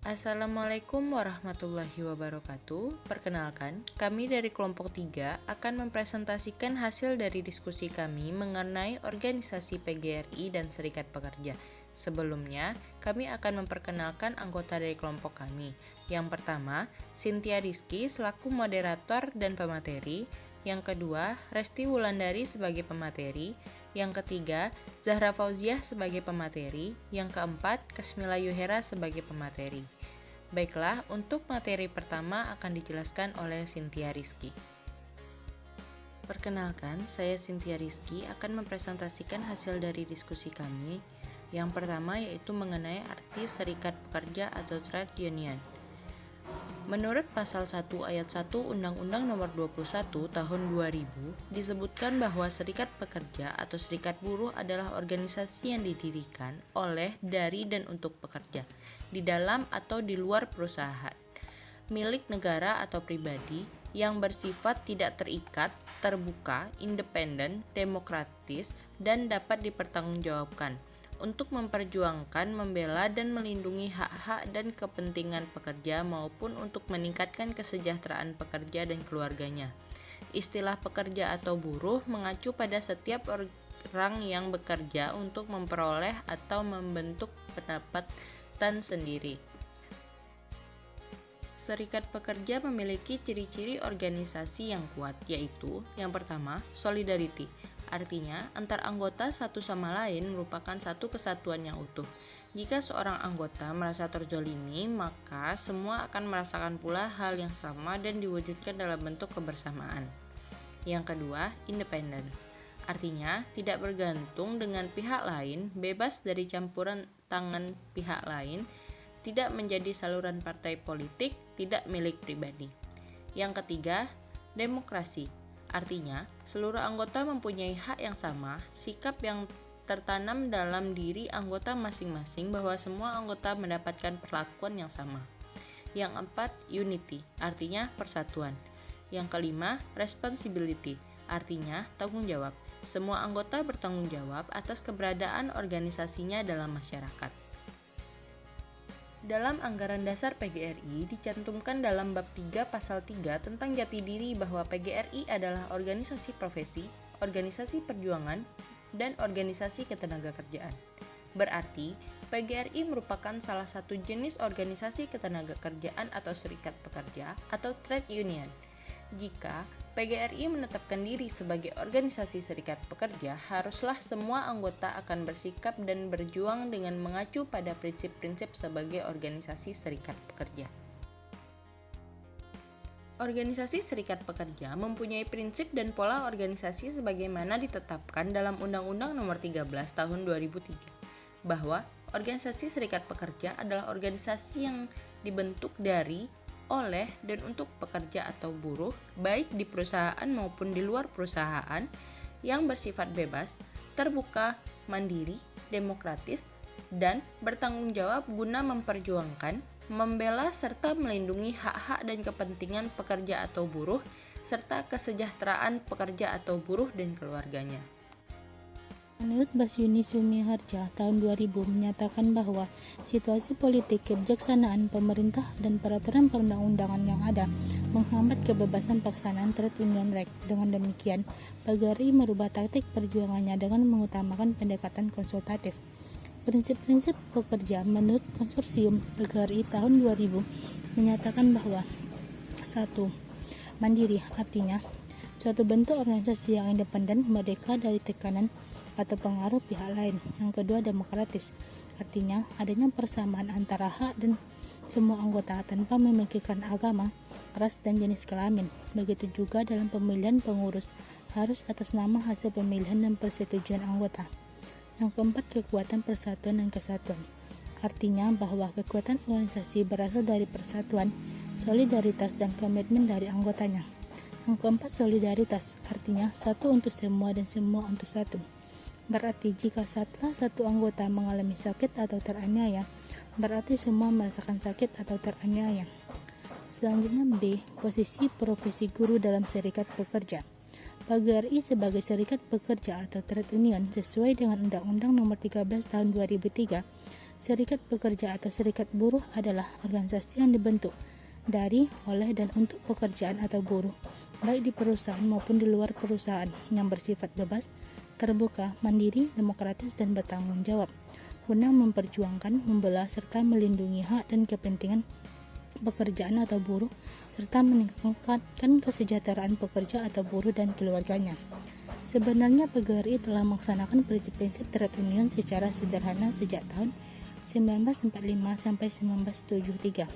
Assalamualaikum warahmatullahi wabarakatuh. Perkenalkan, kami dari kelompok 3 akan mempresentasikan hasil dari diskusi kami mengenai organisasi PGRI dan Serikat Pekerja. Sebelumnya, kami akan memperkenalkan anggota dari kelompok kami. Yang pertama, Cynthia Rizky selaku moderator dan pemateri. Yang kedua, Resti Wulandari sebagai pemateri. Yang ketiga, Zahra Fauziah sebagai pemateri. Yang keempat, Kasmila Yuhera sebagai pemateri. Baiklah, untuk materi pertama akan dijelaskan oleh Cynthia Rizky. Perkenalkan, saya Cynthia Rizky akan mempresentasikan hasil dari diskusi kami. Yang pertama yaitu mengenai arti serikat pekerja atau trade union. Menurut pasal 1 ayat 1 Undang-Undang Nomor 21 Tahun 2000 disebutkan bahwa serikat pekerja atau serikat buruh adalah organisasi yang didirikan oleh, dari, dan untuk pekerja di dalam atau di luar perusahaan, milik negara atau pribadi, yang bersifat tidak terikat, terbuka, independen, demokratis, dan dapat dipertanggungjawabkan untuk memperjuangkan, membela, dan melindungi hak-hak dan kepentingan pekerja maupun untuk meningkatkan kesejahteraan pekerja dan keluarganya. Istilah pekerja atau buruh mengacu pada setiap orang yang bekerja untuk memperoleh atau membentuk pendapatan sendiri. Serikat pekerja memiliki ciri-ciri organisasi yang kuat, yaitu yang pertama, solidarity. Artinya, antar anggota satu sama lain merupakan satu kesatuan yang utuh. Jika seorang anggota merasa terzolimi, maka semua akan merasakan pula hal yang sama dan diwujudkan dalam bentuk kebersamaan. Yang kedua, independence. Artinya, tidak bergantung dengan pihak lain, bebas dari campuran tangan pihak lain, tidak menjadi saluran partai politik, tidak milik pribadi. Yang ketiga, demokrasi. Artinya, seluruh anggota mempunyai hak yang sama, sikap yang tertanam dalam diri anggota masing-masing bahwa semua anggota mendapatkan perlakuan yang sama. Yang keempat, unity. Artinya, persatuan. Yang kelima, responsibility. Artinya, tanggung jawab. Semua anggota bertanggung jawab atas keberadaan organisasinya dalam masyarakat. Dalam anggaran dasar PGRI dicantumkan dalam bab 3 pasal 3 tentang jati diri bahwa PGRI adalah organisasi profesi, organisasi perjuangan, dan organisasi ketenagakerjaan. Berarti, PGRI merupakan salah satu jenis organisasi ketenagakerjaan atau serikat pekerja atau trade union. Jika PGRI menetapkan diri sebagai organisasi serikat pekerja, haruslah semua anggota akan bersikap dan berjuang dengan mengacu pada prinsip-prinsip sebagai organisasi serikat pekerja. Organisasi serikat pekerja mempunyai prinsip dan pola organisasi sebagaimana ditetapkan dalam Undang-Undang Nomor 13 Tahun 2003, bahwa organisasi serikat pekerja adalah organisasi yang dibentuk dari, oleh, dan untuk pekerja atau buruh, baik di perusahaan maupun di luar perusahaan, yang bersifat bebas, terbuka, mandiri, demokratis, dan bertanggung jawab guna memperjuangkan, membela, serta melindungi hak-hak dan kepentingan pekerja atau buruh, serta kesejahteraan pekerja atau buruh dan keluarganya. Menurut Basyuni Sumiharja tahun 2000 menyatakan bahwa situasi politik, kebijaksanaan pemerintah, dan peraturan perundang-undangan yang ada menghambat kebebasan pelaksanaan trade union right. Dengan demikian, PGRI merubah taktik perjuangannya dengan mengutamakan pendekatan konsultatif. Prinsip-prinsip pekerja menurut konsorsium PGRI tahun 2000 menyatakan bahwa 1. Mandiri, artinya suatu bentuk organisasi yang independen, merdeka dari tekanan atau pengaruh pihak lain. Yang kedua, demokratis, artinya adanya persamaan antara hak dan semua anggota tanpa memikirkan agama, ras, dan jenis kelamin. Begitu juga dalam pemilihan pengurus, harus atas nama hasil pemilihan dan persetujuan anggota. Yang keempat, kekuatan persatuan dan kesatuan, artinya bahwa kekuatan organisasi berasal dari persatuan, solidaritas, dan komitmen dari anggotanya. Yang keempat, solidaritas, artinya satu untuk semua dan semua untuk satu. Berarti jika salah satu anggota mengalami sakit atau teraniaya, berarti semua merasakan sakit atau teraniaya. Selanjutnya B. Posisi profesi guru dalam serikat pekerja. PGRI sebagai serikat pekerja atau trade union sesuai dengan Undang-Undang Nomor 13 Tahun 2003 Serikat pekerja atau serikat buruh adalah organisasi yang dibentuk dari, oleh, dan untuk pekerjaan atau buruh, baik di perusahaan maupun di luar perusahaan, yang bersifat bebas, terbuka, mandiri, demokratis, dan bertanggung jawab, guna memperjuangkan, membela, serta melindungi hak dan kepentingan pekerjaan atau buruh, serta meningkatkan kesejahteraan pekerja atau buruh dan keluarganya. Sebenarnya PGRI telah melaksanakan prinsip-prinsip trade union secara sederhana sejak tahun 1945 sampai 1973.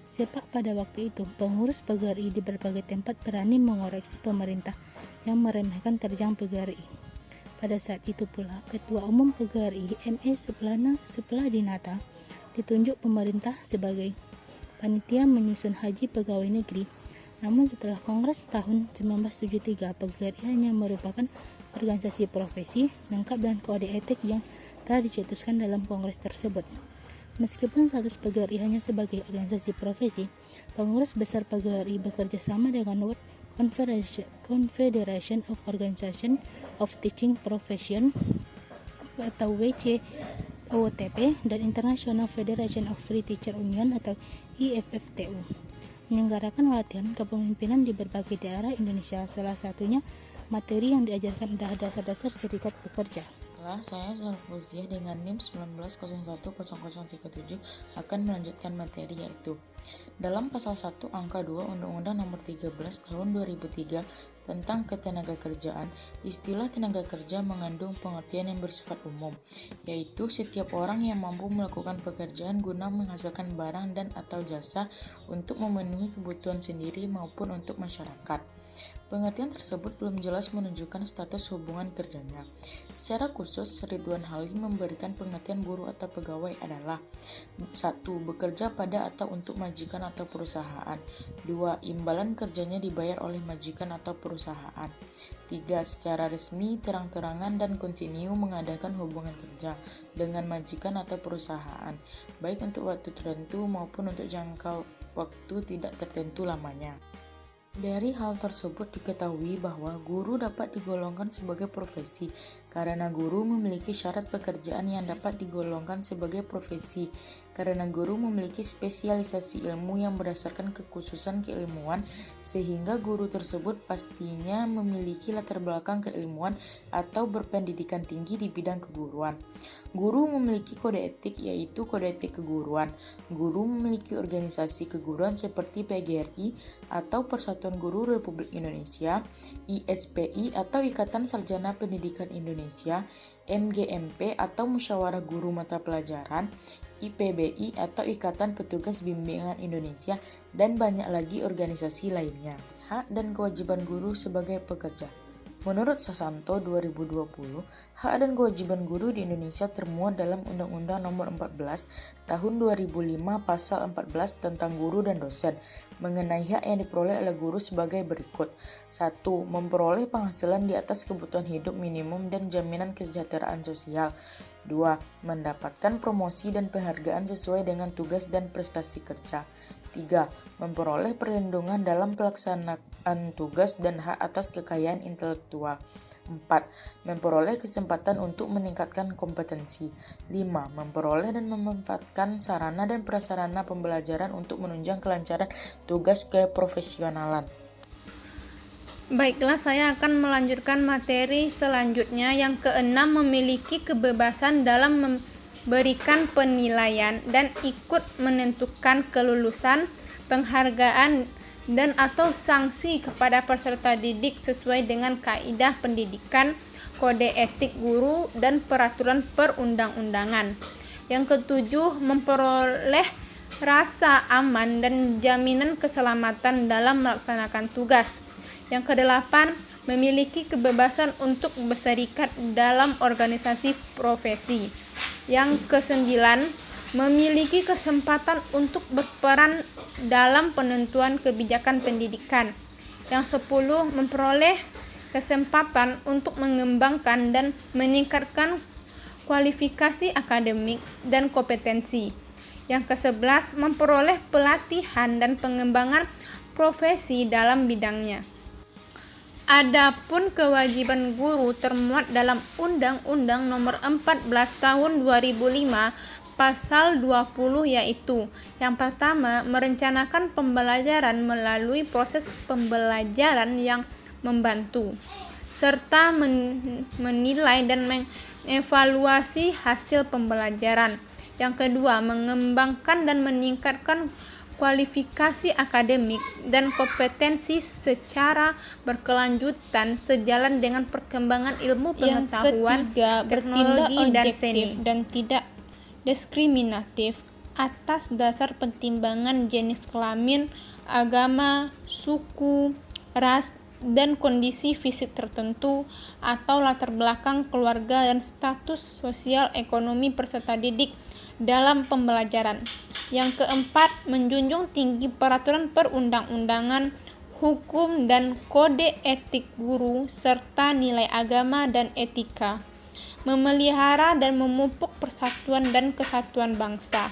Sepak pada waktu itu, pengurus PGRI di berbagai tempat berani mengoreksi pemerintah yang meremehkan terjang PGRI. Pada saat itu pula, Ketua Umum PGRI M.E. Supladinata ditunjuk pemerintah sebagai panitia menyusun haji pegawai negeri. Namun setelah Kongres tahun 1973, PGRI hanya merupakan organisasi profesi lengkap dan kode etik yang telah dicetuskan dalam Kongres tersebut. Meskipun status PGRI hanya sebagai organisasi profesi, pengurus besar PGRI bekerja sama dengan World Confederation of Organization of Teaching Profession atau WCOTP dan International Federation of Free Teacher Union atau IFFTU, menyelenggarakan latihan kepemimpinan di berbagai daerah Indonesia. Salah satunya materi yang diajarkan adalah dasar-dasar serikat pekerja. Saya Salfuziah dengan NIM 19010037 akan melanjutkan materi, yaitu dalam pasal 1 angka 2 Undang-Undang Nomor 13 Tahun 2003 tentang Ketenagakerjaan, istilah tenaga kerja mengandung pengertian yang bersifat umum, yaitu setiap orang yang mampu melakukan pekerjaan guna menghasilkan barang dan atau jasa untuk memenuhi kebutuhan sendiri maupun untuk masyarakat. Pengertian tersebut belum jelas menunjukkan status hubungan kerjanya. Secara khusus, Ridwan Halim memberikan pengertian buruh atau pegawai adalah 1. Bekerja pada atau untuk majikan atau perusahaan. 2. Imbalan kerjanya dibayar oleh majikan atau perusahaan. 3. Secara resmi, terang-terangan dan kontinu mengadakan hubungan kerja dengan majikan atau perusahaan, baik untuk waktu tertentu maupun untuk jangka waktu tidak tertentu lamanya. Dari hal tersebut diketahui bahwa guru dapat digolongkan sebagai profesi karena guru memiliki syarat pekerjaan yang dapat digolongkan sebagai profesi karena guru memiliki spesialisasi ilmu yang berdasarkan kekhususan keilmuan, sehingga guru tersebut pastinya memiliki latar belakang keilmuan atau berpendidikan tinggi di bidang keguruan. Guru memiliki kode etik, yaitu kode etik keguruan. Guru memiliki organisasi keguruan seperti PGRI atau Persatuan Guru Republik Indonesia, ISPI atau Ikatan Sarjana Pendidikan Indonesia, MGMP atau Musyawarah Guru Mata Pelajaran, IPBI atau Ikatan Petugas Bimbingan Indonesia, dan banyak lagi organisasi lainnya. Hak dan kewajiban guru sebagai pekerja. Menurut Sasanto 2020, hak dan kewajiban guru di Indonesia termuat dalam Undang-Undang Nomor 14 Tahun 2005 Pasal 14 tentang guru dan dosen, mengenai hak yang diperoleh oleh guru sebagai berikut. 1. Memperoleh penghasilan di atas kebutuhan hidup minimum dan jaminan kesejahteraan sosial. 2. Mendapatkan promosi dan penghargaan sesuai dengan tugas dan prestasi kerja. 3. Memperoleh perlindungan dalam pelaksanaan tugas dan hak atas kekayaan intelektual. 4. Memperoleh kesempatan untuk meningkatkan kompetensi. 5. Memperoleh dan memanfaatkan sarana dan prasarana pembelajaran untuk menunjang kelancaran tugas keprofesionalan. Baiklah, saya akan melanjutkan materi selanjutnya. Yang keenam, memiliki kebebasan dalam memberikan penilaian dan ikut menentukan kelulusan, penghargaan, dan atau sanksi kepada peserta didik sesuai dengan kaidah pendidikan, kode etik guru, dan peraturan perundang-undangan. Yang ketujuh, memperoleh rasa aman dan jaminan keselamatan dalam melaksanakan tugas. Yang kedelapan, memiliki kebebasan untuk berserikat dalam organisasi profesi. Yang kesembilan, memiliki kesempatan untuk berperan dalam penentuan kebijakan pendidikan. Yang 10, memperoleh kesempatan untuk mengembangkan dan meningkatkan kualifikasi akademik dan kompetensi. Yang ke-11, memperoleh pelatihan dan pengembangan profesi dalam bidangnya. Adapun kewajiban guru termuat dalam Undang-Undang Nomor 14 Tahun 2005 pasal 20 yaitu yang pertama, merencanakan pembelajaran melalui proses pembelajaran yang membantu, serta menilai dan mengevaluasi hasil pembelajaran. Yang kedua, mengembangkan dan meningkatkan kualifikasi akademik dan kompetensi secara berkelanjutan sejalan dengan perkembangan ilmu pengetahuan, teknologi, dan seni, dan tidak diskriminatif atas dasar pertimbangan jenis kelamin, agama, suku, ras, dan kondisi fisik tertentu, atau latar belakang keluarga dan status sosial ekonomi peserta didik dalam pembelajaran. Yang keempat, menjunjung tinggi peraturan perundang-undangan, hukum, dan kode etik guru, serta nilai agama dan etika, memelihara dan memupuk persatuan dan kesatuan bangsa.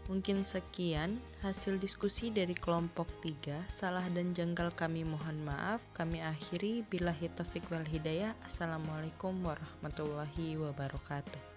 Mungkin sekian hasil diskusi dari kelompok 3. Salah dan janggal kami mohon maaf. Kami akhiri. Billahi taufik wal hidayah. Assalamualaikum warahmatullahi wabarakatuh.